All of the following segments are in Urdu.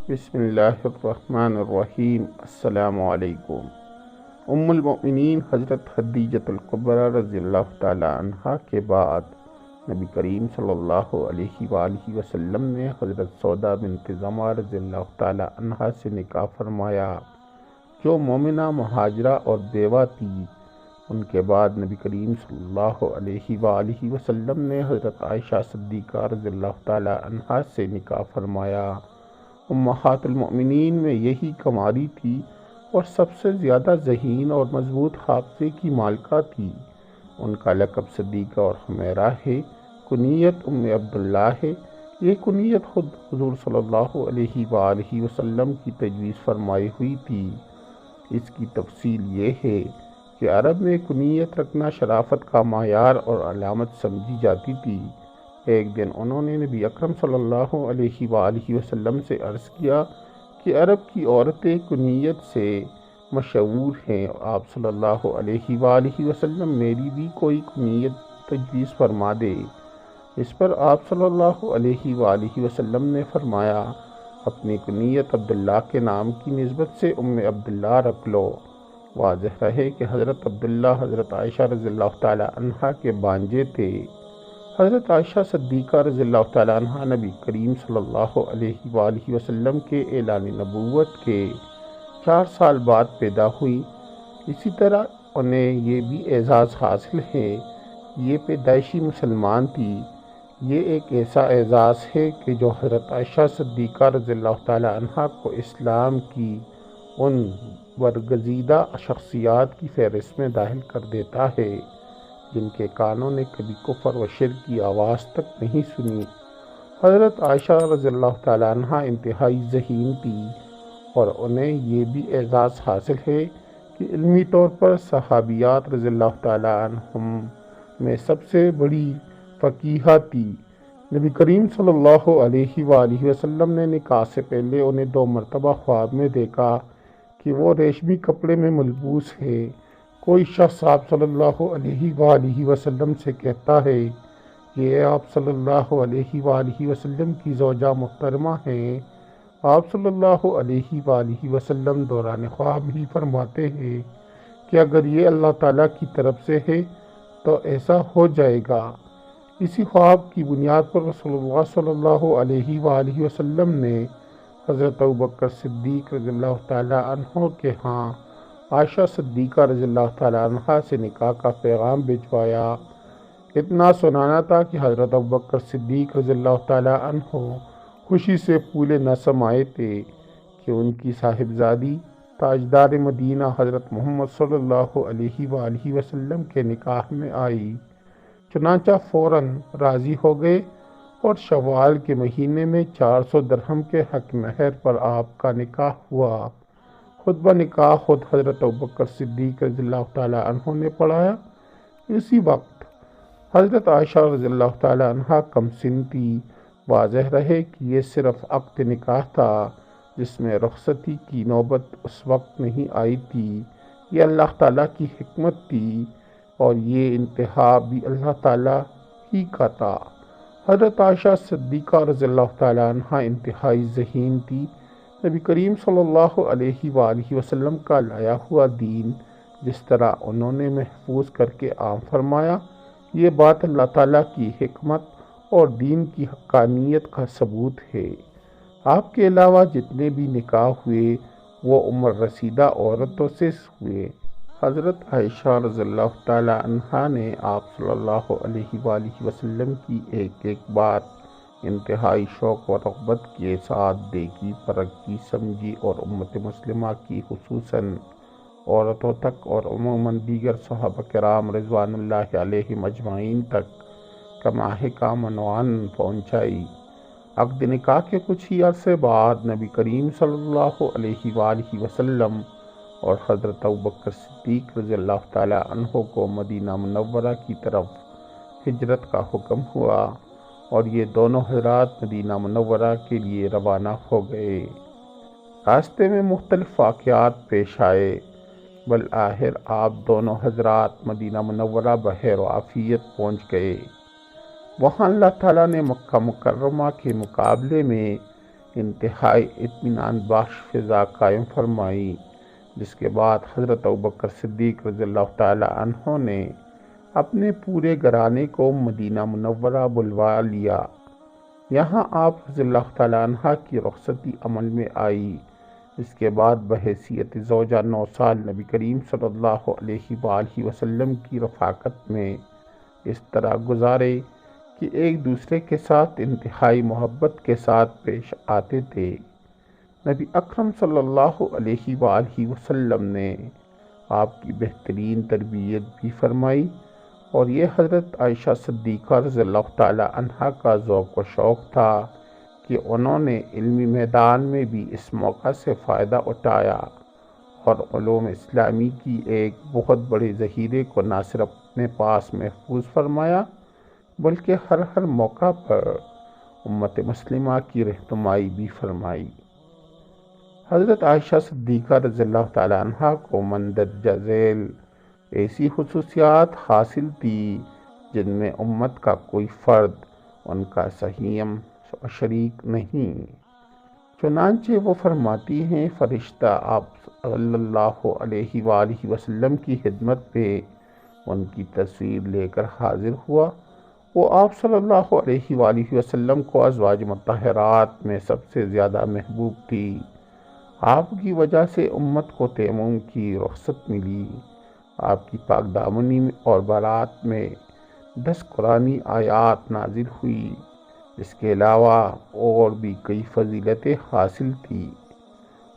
بسم اللہ الرحمن الرحیم۔ السلام علیکم۔ ام المؤمنین حضرت خدیجۃ الکبریٰ رضی اللہ تعالیٰ عنہا کے بعد نبی کریم صلی اللہ علیہ وآلہ وسلم نے حضرت سودا بنت زمعہ رضی اللہ تعالیٰ عنہا سے نکاح فرمایا، جو مومنہ مہاجرہ اور بیوہ تھی۔ ان کے بعد نبی کریم صلی اللہ علیہ وآلہ وسلم نے حضرت عائشہ صدیقہ رضی اللہ تعالیٰ عنہا سے نکاح فرمایا۔ امہات المؤمنین میں یہی کماری تھی اور سب سے زیادہ ذہین اور مضبوط حافظے کی مالکہ تھی۔ ان کا لقب صدیقہ اور حمیرہ ہے، کنیت ام عبداللہ ہے۔ یہ کنیت خود حضور صلی اللہ علیہ وآلہ وسلم کی تجویز فرمائی ہوئی تھی۔ اس کی تفصیل یہ ہے کہ عرب میں کنیت رکھنا شرافت کا معیار اور علامت سمجھی جاتی تھی۔ ایک دن انہوں نے نبی اکرم صلی اللہ علیہ وآلہ وسلم سے عرض کیا کہ عرب کی عورتیں کنیت سے مشہور ہیں، آپ صلی اللہ علیہ وآلہ وسلم میری بھی کوئی کنیت تجویز فرما دے۔ اس پر آپ صلی اللہ علیہ وآلہ وسلم نے فرمایا، اپنی کنیت عبداللہ کے نام کی نسبت سے ام عبداللہ رکھ لو۔ واضح رہے کہ حضرت عبداللہ حضرت عائشہ رضی اللہ تعالیٰ عنہا کے بانجے تھے۔ حضرت عائشہ صدیقہ رضی اللہ تعالیٰ عنہا نبی کریم صلی اللہ علیہ وآلہ وسلم کے اعلان نبوت کے 4 سال بعد پیدا ہوئی۔ اسی طرح انہیں یہ بھی اعزاز حاصل ہے، یہ پیدائشی مسلمان تھی۔ یہ ایک ایسا اعزاز ہے کہ جو حضرت عائشہ صدیقہ رضی اللہ تعالیٰ عنہا کو اسلام کی ان برگزیدہ شخصیات کی فہرست میں داخل کر دیتا ہے جن کے کانوں نے کبھی کفر و شرک کی آواز تک نہیں سنی۔ حضرت عائشہ رضی اللہ تعالیٰ عنہا انتہائی ذہین تھی اور انہیں یہ بھی اعزاز حاصل ہے کہ علمی طور پر صحابیات رضی اللہ تعالیٰ عنہم میں سب سے بڑی فقیہہ تھی۔ نبی کریم صلی اللہ علیہ وآلہ وسلم نے نکاح سے پہلے انہیں 2 مرتبہ خواب میں دیکھا کہ وہ ریشمی کپڑے میں ملبوس ہے۔ کوئی شخص آپ صلی اللہ علیہ وآلہ وسلم سے کہتا ہے کہ آپ صلی اللہ علیہ وآلہ وسلم کی زوجہ محترمہ ہیں۔ آپ صلی اللہ علیہ وآلہ وسلم دوران خواب ہی فرماتے ہیں کہ اگر یہ اللہ تعالیٰ کی طرف سے ہے تو ایسا ہو جائے گا۔ اسی خواب کی بنیاد پر رسول اللہ صلی اللہ علیہ وآلہ وسلم نے حضرت ابوبکر صدیق رضی اللہ تعالیٰ عنہ کے ہاں عائشہ صدیقہ رضی اللہ تعالیٰ عنہا سے نکاح کا پیغام بھجوایا۔ اتنا سنانا تھا کہ حضرت ابوبکر صدیق رضی اللہ تعالیٰ عنہ خوشی سے پھولے نہ سمائے تھے کہ ان کی صاحبزادی تاجدار مدینہ حضرت محمد صلی اللہ علیہ وآلہ وسلم کے نکاح میں آئی۔ چنانچہ فوراً راضی ہو گئے اور شوال کے مہینے میں 400 درہم کے حق مہر پر آپ کا نکاح ہوا۔ خطبہ نکاح خود حضرت ابوبکر صدیق رضی اللہ تعالیٰ عنہ نے پڑھایا۔ اسی وقت حضرت عائشہ رضی اللہ تعالیٰ عنہا کم سن تھی۔ واضح رہے کہ یہ صرف عقد نکاح تھا، جس میں رخصتی کی نوبت اس وقت نہیں آئی تھی۔ یہ اللہ تعالیٰ کی حکمت تھی اور یہ انتہا بھی اللہ تعالیٰ ہی کا تھا۔ حضرت عائشہ صدیقہ رضی اللہ تعالیٰ عنہا انتہائی ذہین تھی۔ نبی کریم صلی اللہ علیہ وآلہ وسلم کا لایا ہوا دین جس طرح انہوں نے محفوظ کر کے عام فرمایا، یہ بات اللہ تعالیٰ کی حکمت اور دین کی حقانیت کا ثبوت ہے۔ آپ کے علاوہ جتنے بھی نکاح ہوئے وہ عمر رسیدہ عورتوں سے ہوئے۔ حضرت عائشہ رضی اللہ تعالیٰ عنہا نے آپ صلی اللہ علیہ وآلہ وسلم کی ایک ایک بات انتہائی شوق و رغبت کے ساتھ دیکھی، پرکھی، سمجھی اور امت مسلمہ کی خصوصاً عورتوں تک اور عموماً دیگر صحابہ کرام رضوان اللہ علیہم اجمعین تک کما حکم عنوان پہنچائی۔ عقد نکاح کے کچھ ہی عرصے بعد نبی کریم صلی اللہ علیہ وآلہ وسلم اور حضرت ابوبکر صدیق رضی اللہ تعالیٰ عنہ کو مدینہ منورہ کی طرف ہجرت کا حکم ہوا اور یہ دونوں حضرات مدینہ منورہ کے لیے روانہ ہو گئے۔ راستے میں مختلف واقعات پیش آئے، بالآخر آپ دونوں حضرات مدینہ منورہ بخیر و عافیت پہنچ گئے۔ وہاں اللہ تعالیٰ نے مکہ مکرمہ کے مقابلے میں انتہائی اطمینان بخش فضا قائم فرمائی، جس کے بعد حضرت ابوبکر صدیق رضی اللہ تعالیٰ عنہ نے اپنے پورے گھرانے کو مدینہ منورہ بلوا لیا۔ یہاں آپ رضی اللہ تعالیٰ عنہ کی رخصتی عمل میں آئی۔ اس کے بعد بحیثیت زوجہ 9 سال نبی کریم صلی اللہ علیہ وآلہ وسلم کی رفاقت میں اس طرح گزارے کہ ایک دوسرے کے ساتھ انتہائی محبت کے ساتھ پیش آتے تھے۔ نبی اکرم صلی اللہ علیہ وآلہ وسلم نے آپ کی بہترین تربیت بھی فرمائی، اور یہ حضرت عائشہ صدیقہ رضی اللہ تعالی عنہا کا ذوق و شوق تھا کہ انہوں نے علمی میدان میں بھی اس موقع سے فائدہ اٹھایا اور علوم اسلامی کی ایک بہت بڑے ذخیرے کو نہ صرف اپنے پاس محفوظ فرمایا بلکہ ہر موقع پر امت مسلمہ کی رہنمائی بھی فرمائی۔ حضرت عائشہ صدیقہ رضی اللہ تعالیٰ عنہا کو مندرجہ ذیل ایسی خصوصیات حاصل تھی جن میں امت کا کوئی فرد ان کا سہیم و شریک نہیں۔ چنانچہ وہ فرماتی ہیں، فرشتہ آپ صلی اللہ علیہ وآلہ وسلم کی خدمت پہ ان کی تصویر لے کر حاضر ہوا۔ وہ آپ صلی اللہ علیہ وآلہ وسلم کو ازواج مطہرات میں سب سے زیادہ محبوب تھی۔ آپ کی وجہ سے امت کو تیمم کی رخصت ملی۔ آپ کی پاک دامنی اور بارات میں 10 قرآنی آیات نازل ہوئی۔ اس کے علاوہ اور بھی کئی فضیلتیں حاصل تھی۔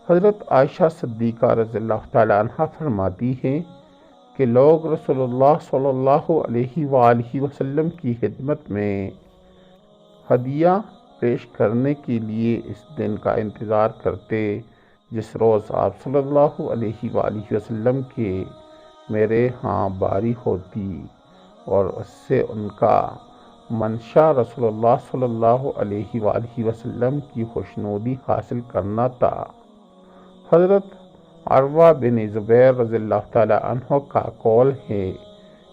حضرت عائشہ صدیقہ رضی اللہ تعالیٰ عنہ فرماتی ہیں کہ لوگ رسول اللہ صلی اللہ علیہ وآلہ وسلم کی خدمت میں ہدیہ پیش کرنے کے لیے اس دن کا انتظار کرتے جس روز آپ صلی اللہ علیہ وآلہ وسلم کے میرے ہاں باری ہوتی، اور اس سے ان کا منشا رسول اللہ صلی اللہ علیہ وآلہ وسلم کی خوشنودی حاصل کرنا تھا۔ حضرت عروہ بن زبیر رضی اللہ تعالیٰ عنہ کا قول ہے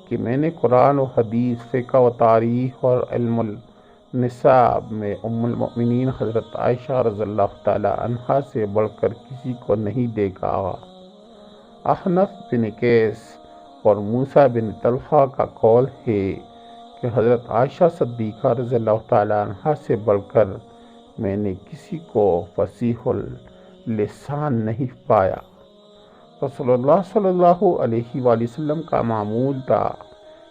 کہ میں نے قرآن و حدیث، فقہ و تاریخ اور علم النسب میں ام المؤمنین حضرت عائشہ رضی اللہ تعالیٰ عنہا سے بڑھ کر کسی کو نہیں دیکھا۔ احنف بن قیس اور موسیٰ بن طلحہ کا قول ہے کہ حضرت عائشہ صدیقہ رضی اللہ تعالیٰ عنہا سے بڑھ کر میں نے کسی کو فصیح اللسان نہیں پایا۔ رسول اللہ صلی اللہ علیہ وآلہ وسلم کا معمول تھا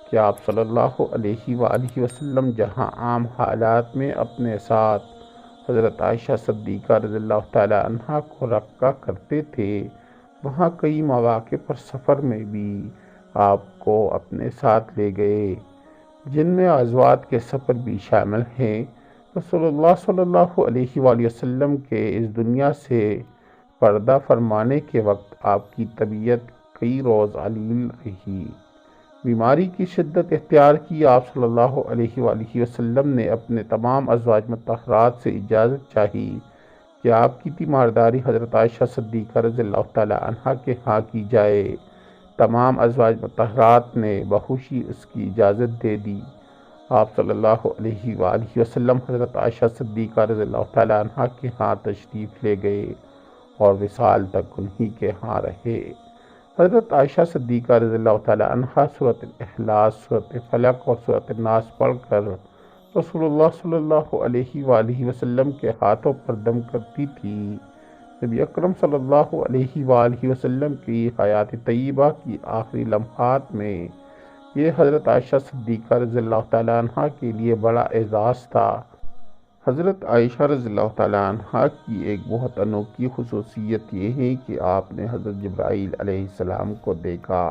کہ آپ صلی اللہ علیہ وآلہ وسلم جہاں عام حالات میں اپنے ساتھ حضرت عائشہ صدیقہ رضی اللہ تعالیٰ عنہا کو رکھا کرتے تھے، وہاں کئی مواقع پر سفر میں بھی آپ کو اپنے ساتھ لے گئے، جن میں ازواج کے سفر بھی شامل ہیں۔ رسول اللہ صلی اللہ علیہ وآلہ وسلم کے اس دنیا سے پردہ فرمانے کے وقت آپ کی طبیعت کئی روز علیل رہی۔ بیماری کی شدت اختیار کی آپ صلی اللہ علیہ وآلہ وسلم نے اپنے تمام ازواج مطہرات سے اجازت چاہی کہ آپ کی تیمارداری حضرت عائشہ صدیقہ رضی اللہ تعالیٰ عنہا کے ہاں کی جائے۔ تمام ازواج مطہرات نے بخوشی اس کی اجازت دے دی۔ آپ صلی اللہ علیہ وآلہ وسلم حضرت عائشہ صدیقہ رضی اللہ تعالیٰ عنہا کے ہاں تشریف لے گئے اور وصال تک انہی کے ہاں رہے۔ حضرت عائشہ صدیقہ رضی اللہ تعالیٰ عنہا سورۃ الاخلاص، سورۃ فلق اور سورۃ الناس پڑھ کر رسول اللہ صلی اللہ علیہ وآلہ وسلم کے ہاتھوں پر دم کرتی تھی۔ نبی اکرم صلی اللہ علیہ وآلہ وسلم کی حیات طیبہ کی آخری لمحات میں یہ حضرت عائشہ صدیقہ رضی اللہ تعالیٰ عنہا کے لیے بڑا اعزاز تھا۔ حضرت عائشہ رضی اللہ تعالیٰ عنہا کی ایک بہت انوکھی خصوصیت یہ ہے کہ آپ نے حضرت جبرائیل علیہ السلام کو دیکھا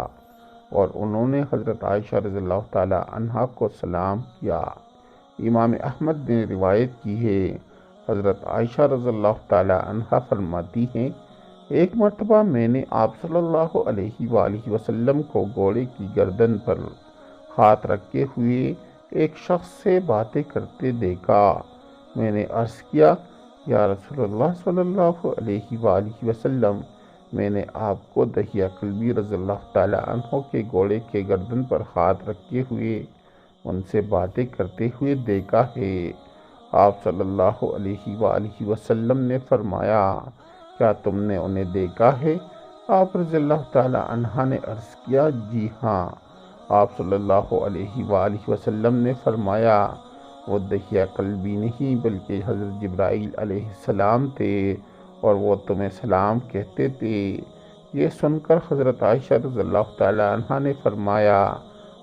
اور انہوں نے حضرت عائشہ رضی اللہ تعالیٰ عنہا کو سلام کیا۔ امام احمد نے روایت کی ہے، حضرت عائشہ رضی اللہ تعالیٰ عنہا فرماتی ہیں، ایک مرتبہ میں نے آپ صلی اللہ علیہ وآلہ وسلم کو گھوڑے کی گردن پر ہاتھ رکھے ہوئے ایک شخص سے باتیں کرتے دیکھا۔ میں نے عرض کیا، یا رسول اللہ صلی اللہ علیہ وآلہ وسلم، میں نے آپ کو دحیہ کلبی رضی اللہ تعالیٰ عنہ کے گھوڑے کے گردن پر ہاتھ رکھے ہوئے ان سے باتیں کرتے ہوئے دیکھا ہے۔ آپ صلی اللہ علیہ وآلہ وسلم نے فرمایا، کیا تم نے انہیں دیکھا ہے؟ آپ رضی اللہ تعالی عنہ نے عرض کیا، جی ہاں۔ آپ صلی اللہ علیہ وآلہ وسلم نے فرمایا، وہ دحیہ قلبی نہیں بلکہ حضرت جبرائیل علیہ السلام تھے اور وہ تمہیں سلام کہتے تھے۔ یہ سن کر حضرت عائشہ رضی اللہ تعالی عنہ نے فرمایا،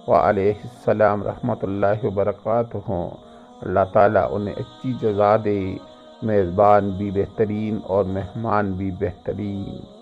وعلیہ السلام رحمۃ اللہ وبرکاتہ، اللہ تعالیٰ انہیں اچھی جزا دے، میزبان بھی بہترین اور مہمان بھی بہترین۔